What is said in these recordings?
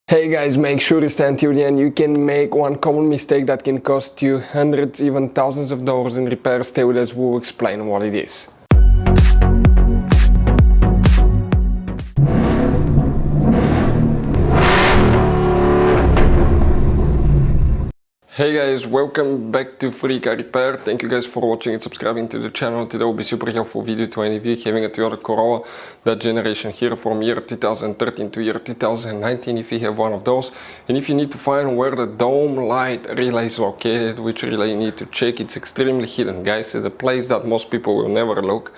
Hey guys, make sure to stand till the end. You can make one common mistake that can cost you hundreds, even thousands of dollars in repairs. Stay with us, we'll explain what it is. Hey guys, welcome back to Free Car Repair. Thank you guys for watching and subscribing to the channel. Today will be super helpful video to any of you having a Toyota Corolla, that generation here from year 2013 to year 2019 if you have one of those. And if you need to find where the dome light relay is located, which relay you need to check, it's extremely hidden guys. It's a place that most people will never look.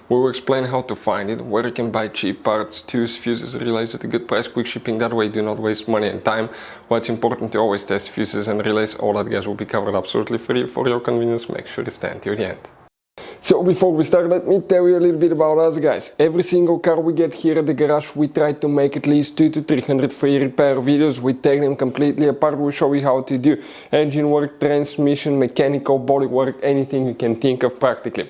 We will explain how to find it, where you can buy cheap parts, tools, fuses, relays at a good price, quick shipping, that way do not waste money and time. Why it's important to always test fuses and relays, all that guys will be covered absolutely free for your convenience. Make sure to stay until the end. So before we start, let me tell you a little bit about us guys. Every single car we get here at the garage, we try to make at least 200 to 300 free repair videos. We take them completely apart, we show you how to do engine work, transmission, mechanical, body work, anything you can think of practically.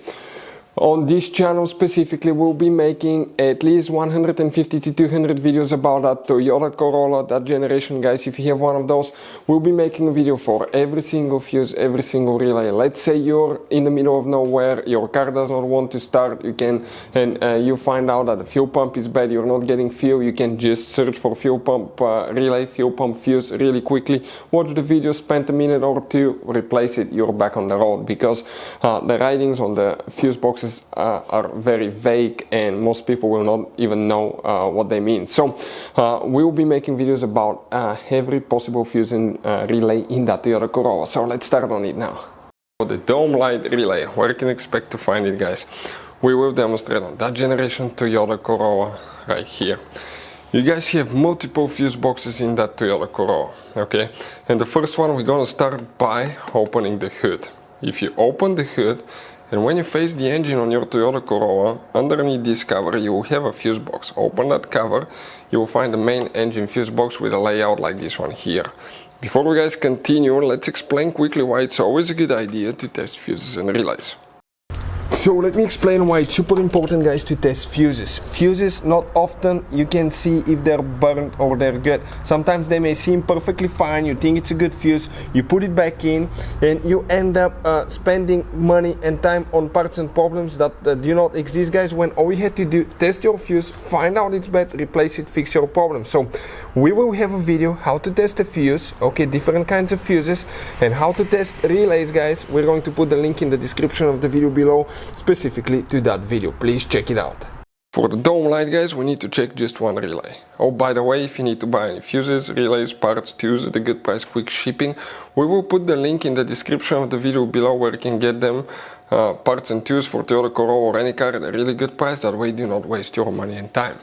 On this channel specifically, we'll be making at least 150 to 200 videos about that Toyota Corolla, that generation guys. If you have one of those, we'll be making a video for every single fuse, every single relay. Let's say you're in the middle of nowhere, your car does not want to start, you can, and you find out that the fuel pump is bad, you're not getting fuel, you can just search for fuel pump relay, fuel pump fuse really quickly, watch the video, spend a minute or two, replace it, you're back on the road, because the writings on the fuse boxes are very vague and most people will not even know what they mean. So we'll be making videos about every possible fuse and relay in that Toyota Corolla. So let's start on it now. For the dome light relay, where you can expect to find it guys, we will demonstrate on that generation Toyota Corolla right here. You guys have multiple fuse boxes in that Toyota Corolla, okay? And the first one we're gonna start by opening the hood. If you open the hood, and when you face the engine on your Toyota Corolla, underneath this cover you will have a fuse box. Open that cover, you will find the main engine fuse box with a layout like this one here. Before we guys continue, let's explain quickly why it's always a good idea to test fuses and relays. So let me explain why it's super important guys to test fuses. Fuses, not often you can see if they're burnt or they're good. Sometimes they may seem perfectly fine, you think it's a good fuse, you put it back in and you end up spending money and time on parts and problems that do not exist guys, when all you had to do, test your fuse, find out it's bad, replace it, fix your problem. So we will have a video how to test a fuse, okay, different kinds of fuses, and how to test relays guys. We're going to put the link in the description of the video below specifically to that video. Please check it out. For the dome light guys, we need to check just one relay. Oh, by the way, if you need to buy any fuses, relays, parts, tools at a good price, quick shipping, we will put the link in the description of the video below where you can get them, parts and tools for Toyota Corolla or any car at a really good price. That way do not waste your money and time.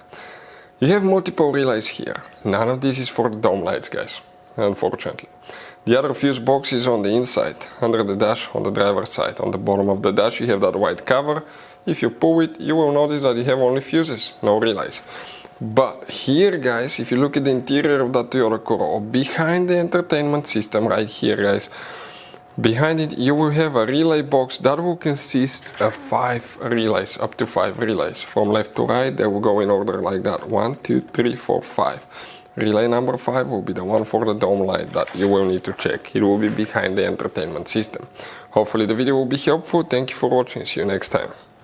You have multiple relays here. None of this is for the dome lights guys, unfortunately. The other fuse box is on the inside, under the dash, on the driver's side. On the bottom of the dash you have that white cover. If you pull it, you will notice that you have only fuses, no relays. But here guys, if you look at the interior of that Toyota Corolla, behind the entertainment system right here guys, behind it you will have a relay box that will consist of 5 relays, up to 5 relays. From left to right they will go in order like that, 1, 2, 3, 4, 5. Relay number 5 will be the one for the dome light that you will need to check. It will be behind the entertainment system. Hopefully the video will be helpful. Thank you for watching. See you next time.